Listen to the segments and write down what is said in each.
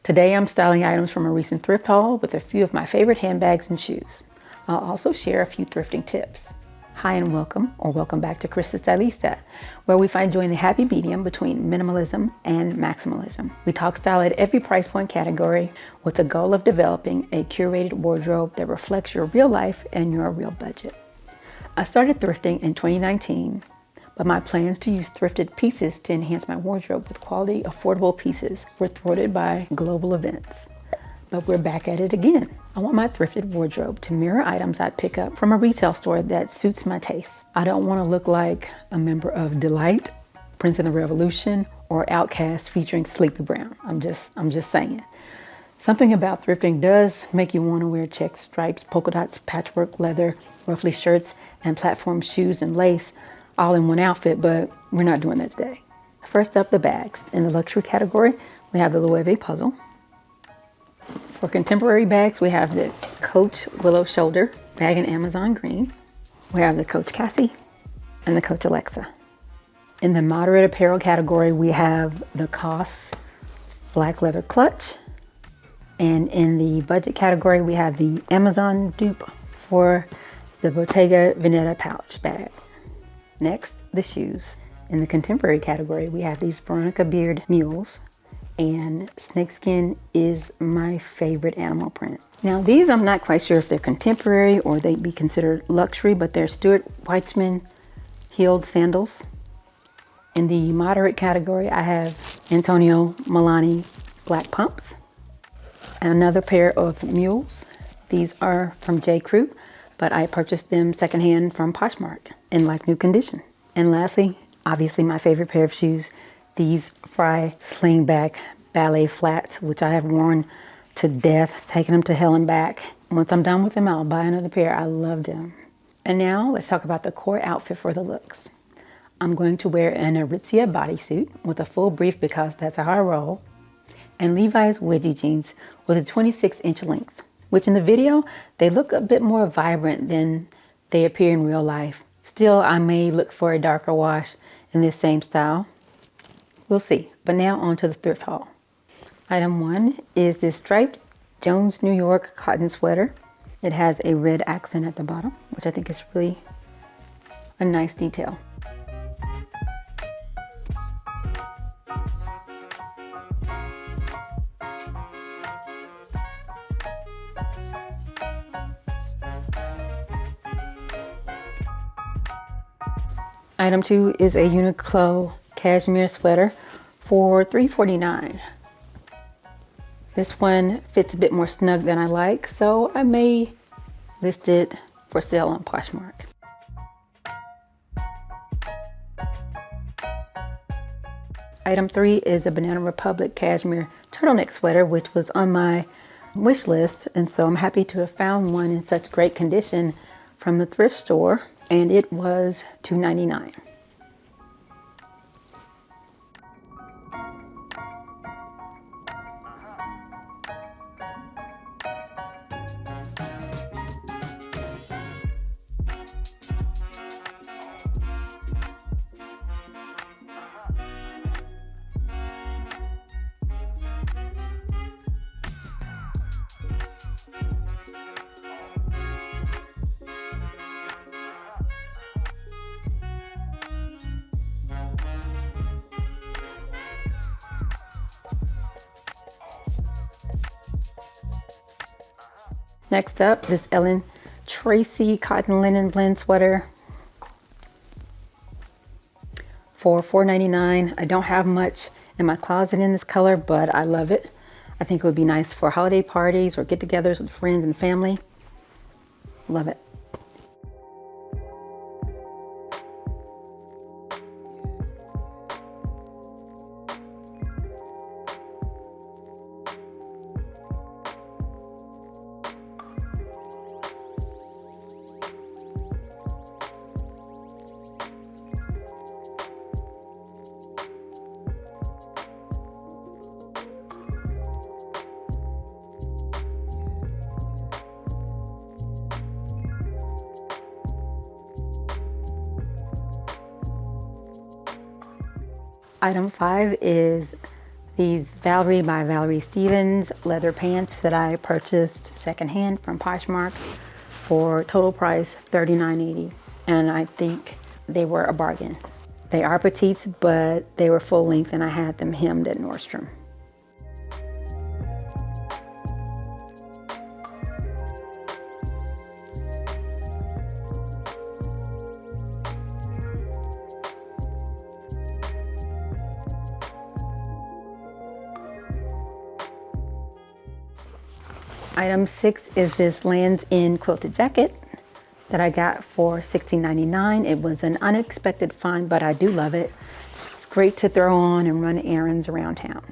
Today I'm styling items from a recent thrift haul with a few of my favorite handbags and shoes. I'll also share a few thrifting tips. Hi and welcome back to Chris the Stylista, where we find joy in the happy medium between minimalism and maximalism. We talk style at every price point category with the goal of developing a curated wardrobe that reflects your real life and your real budget. I started thrifting in 2019, but my plans to use thrifted pieces to enhance my wardrobe with quality, affordable pieces were thwarted by global events. But we're back at it again. I want my thrifted wardrobe to mirror items I'd pick up from a retail store that suits my taste. I don't want to look like a member of Delight, Prince of the Revolution, or Outkast featuring Sleepy Brown. I'm just saying. Something about thrifting does make you want to wear checks, stripes, polka dots, patchwork, leather, ruffly shirts, and platform shoes and lace all in one outfit, but we're not doing that today. First up, the bags. In the luxury category, we have the Loewe Puzzle. For contemporary bags, we have the Coach Willow Shoulder bag in Amazon green. We have the Coach Cassie and the Coach Alexa. In the moderate apparel category, we have the COS black leather clutch. And in the budget category, we have the Amazon dupe for the Bottega Veneta pouch bag. Next, the shoes. In the contemporary category, we have these Veronica Beard mules, and snakeskin is my favorite animal print. Now these, I'm not quite sure if they're contemporary or they'd be considered luxury, but they're Stuart Weitzman heeled sandals. In the moderate category, I have Antonio Milani black pumps, and another pair of mules. These are from J. Crew, but I purchased them secondhand from Poshmark in like new condition. And lastly, obviously my favorite pair of shoes, these Fry Slingback ballet flats, which I have worn to death, taking them to hell and back. Once I'm done with them, I'll buy another pair. I love them. And now let's talk about the core outfit for the looks. I'm going to wear an Aritzia bodysuit with a full brief because that's how I roll, and Levi's wedgie jeans with a 26-inch length, which in the video, they look a bit more vibrant than they appear in real life. Still, I may look for a darker wash in this same style. We'll see. But now on to the thrift haul. Item 1 is this striped Jones New York cotton sweater. It has a red accent at the bottom, which I think is really a nice detail. Item 2 is a Uniqlo cashmere sweater for $3.49. This one fits a bit more snug than I like, so I may list it for sale on Poshmark. Item 3 is a Banana Republic cashmere turtleneck sweater, which was on my wish list, and so I'm happy to have found one in such great condition from the thrift store, and it was $2.99. Next up, this Ellen Tracy cotton linen blend sweater for $4.99. I don't have much in my closet in this color, but I love it. I think it would be nice for holiday parties or get-togethers with friends and family. Love it. Item 5 is These Valerie by Valerie Stevens leather pants that I purchased secondhand from Poshmark for total price $39.80, and I think they were a bargain. They are petites, but they were full length and I had them hemmed at Nordstrom. Item 6 is this Lands' End quilted jacket that I got for $16.99. It was an unexpected find, but I do love it. It's great to throw on and run errands around town.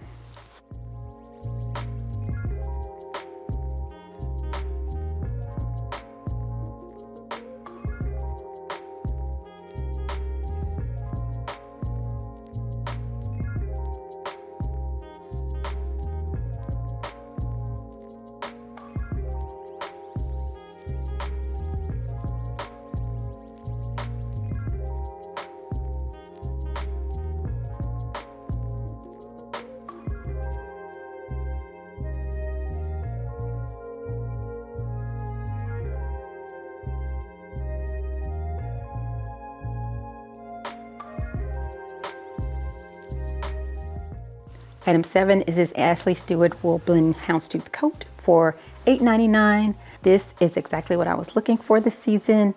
Item 7 is this Ashley Stewart wool blend houndstooth coat for $8.99. This is exactly what I was looking for this season,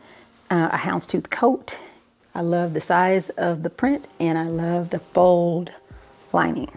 a houndstooth coat. I love the size of the print and I love the bold lining.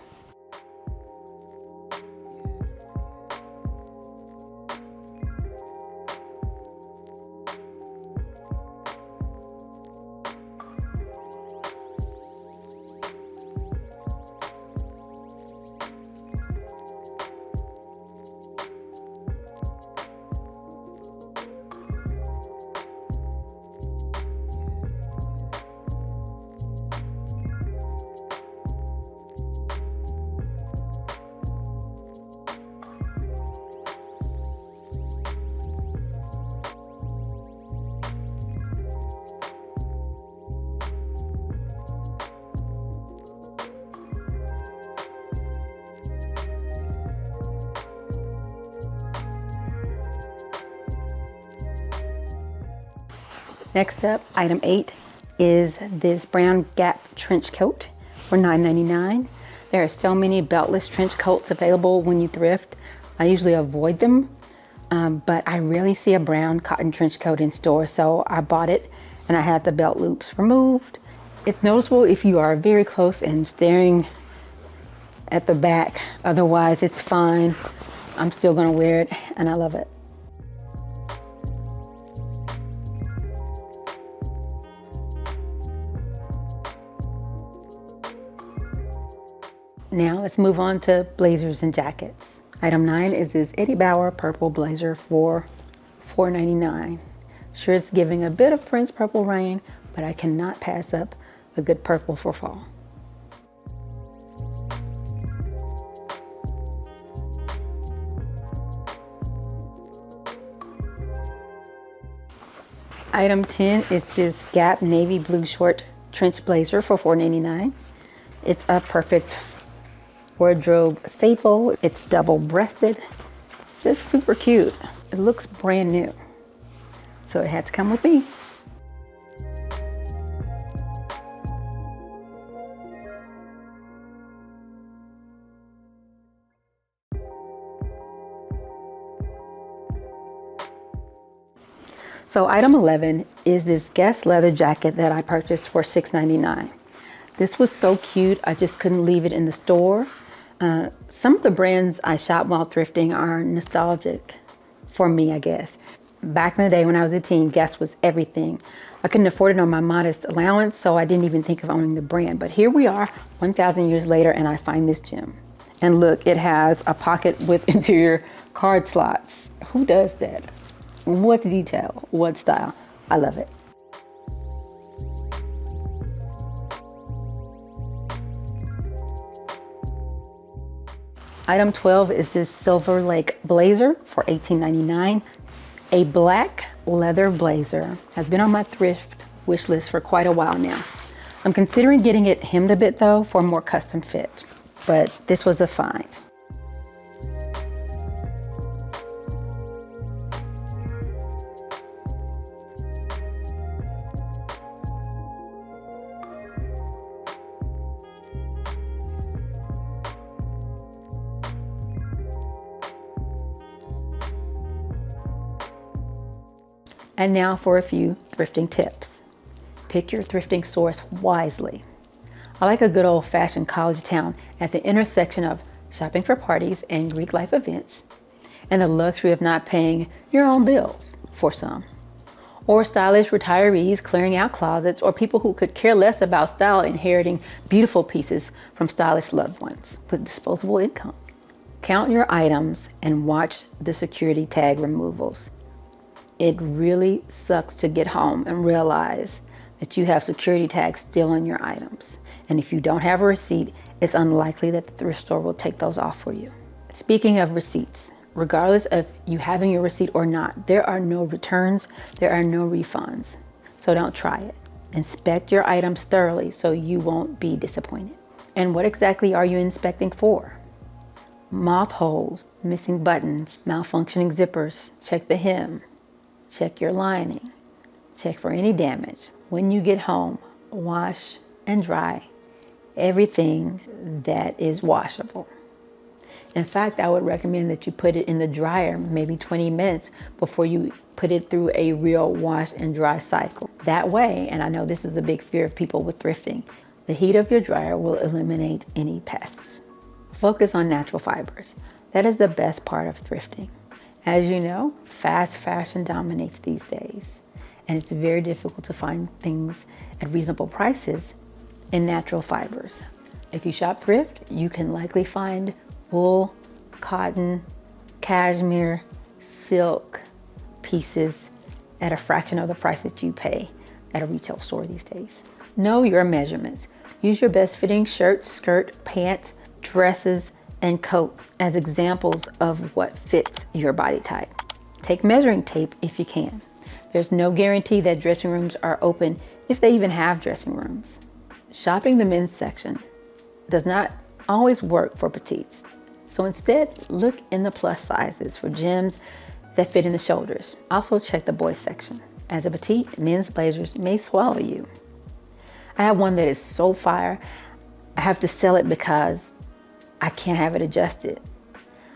Next up, item 8 is this brown Gap trench coat for $9.99. There are so many beltless trench coats available when you thrift. I usually avoid them, but I rarely see a brown cotton trench coat in stores, so I bought it and I had the belt loops removed. It's noticeable if you are very close and staring at the back. Otherwise, it's fine. I'm still gonna wear it and I love it. Now let's move on to blazers and jackets. Item 9 is this Eddie Bauer purple blazer for $4.99. Sure, it's giving a bit of Prince Purple Rain, but I cannot pass up a good purple for fall. Item 10 is this Gap navy blue short trench blazer for $4.99. It's a perfect wardrobe staple. It's double-breasted, just super cute. It looks brand new, so it had to come with me. So item 11 is this Guess leather jacket that I purchased for $6.99. This was so cute, I just couldn't leave it in the store. Some of the brands I shop while thrifting are nostalgic for me, I guess. Back in the day when I was a teen, Guess was everything. I couldn't afford it on my modest allowance, so I didn't even think of owning the brand. But here we are, 1,000 years later, and I find this gem. And look, it has a pocket with interior card slots. Who does that? What detail, what style? I love it. Item 12 is this Silver Lake blazer for $18.99. A black leather blazer has been on my thrift wish list for quite a while now. I'm considering getting it hemmed a bit though for a more custom fit. but this was a find. And now for a few thrifting tips. Pick your thrifting source wisely. I like a good old-fashioned college town at the intersection of shopping for parties and Greek life events, and the luxury of not paying your own bills for some. Or stylish retirees clearing out closets, or people who could care less about style inheriting beautiful pieces from stylish loved ones with disposable income. Count your items and watch the security tag removals. It really sucks to get home and realize that you have security tags still on your items. And if you don't have a receipt, it's unlikely that the thrift store will take those off for you. Speaking of receipts, regardless of you having your receipt or not, there are no returns, there are no refunds. So don't try it. Inspect your items thoroughly so you won't be disappointed. And what exactly are you inspecting for? Moth holes, missing buttons, malfunctioning zippers. Check the hem. Check your lining. Check for any damage. When you get home, wash and dry everything that is washable. In fact, I would recommend that you put it in the dryer maybe 20 minutes before you put it through a real wash and dry cycle. That way, and I know this is a big fear of people with thrifting, the heat of your dryer will eliminate any pests. Focus on natural fibers. That is the best part of thrifting. As you know, fast fashion dominates these days, and it's very difficult to find things at reasonable prices in natural fibers. If you shop thrift, you can likely find wool, cotton, cashmere, silk pieces at a fraction of the price that you pay at a retail store these days. Know your measurements. Use your best fitting shirt, skirt, pants, dresses, and coats as examples of what fits your body type. Take measuring tape if you can. There's no guarantee that dressing rooms are open if they even have dressing rooms. Shopping the men's section does not always work for petites. So instead, look in the plus sizes for gems that fit in the shoulders. Also check the boys section. As a petite, men's blazers may swallow you. I have one that is so fire, I have to sell it because I can't have it adjusted.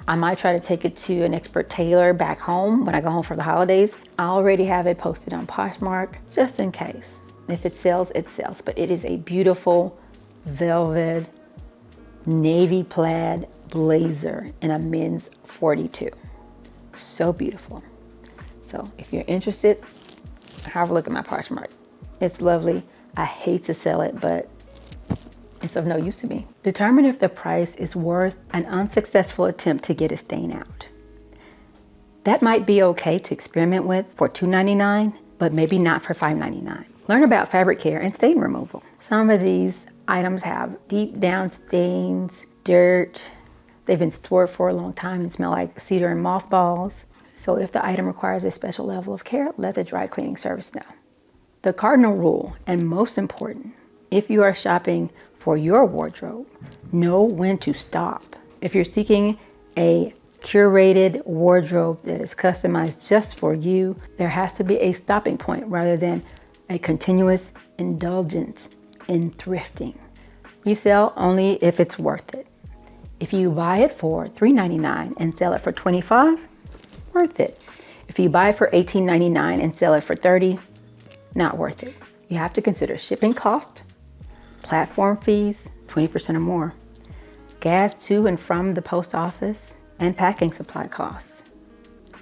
I might try to take it to an expert tailor back home when I go home for the holidays. I already have it posted on Poshmark just in case. If it sells, it sells. But it is a beautiful velvet navy plaid blazer in a men's 42. So beautiful. So if you're interested, have a look at my Poshmark. It's lovely. I hate to sell it, but it's of no use to me. Determine if the price is worth an unsuccessful attempt to get a stain out. That might be okay to experiment with for $2.99, but maybe not for $5.99. Learn about fabric care and stain removal. Some of these items have deep down stains, dirt. They've been stored for a long time and smell like cedar and mothballs. So if the item requires a special level of care, let the dry cleaning service know. The cardinal rule, and most important, if you are shopping for your wardrobe, know when to stop. If you're seeking a curated wardrobe that is customized just for you, there has to be a stopping point rather than a continuous indulgence in thrifting. Resell only if it's worth it. If you buy it for $3.99 and sell it for $25, worth it. If you buy it for $18.99 and sell it for $30, not worth it. You have to consider shipping cost, platform fees, 20% or more, gas to and from the post office, and packing supply costs.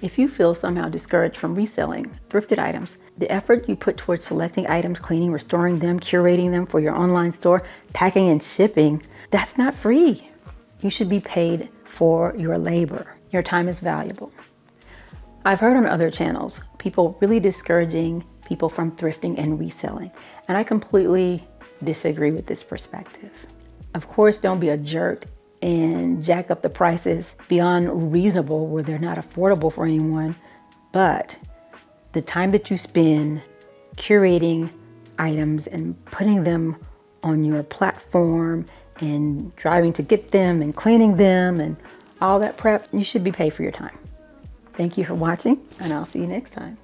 If you feel somehow discouraged from reselling thrifted items, the effort you put towards selecting items, cleaning, restoring them, curating them for your online store, packing and shipping, that's not free. You should be paid for your labor. Your time is valuable. I've heard on other channels, people really discouraging people from thrifting and reselling, and I completely disagree with this perspective. Of course, don't be a jerk and jack up the prices beyond reasonable where they're not affordable for anyone, but the time that you spend curating items and putting them on your platform and driving to get them and cleaning them and all that prep, you should be paid for your time. Thank you for watching, and I'll see you next time.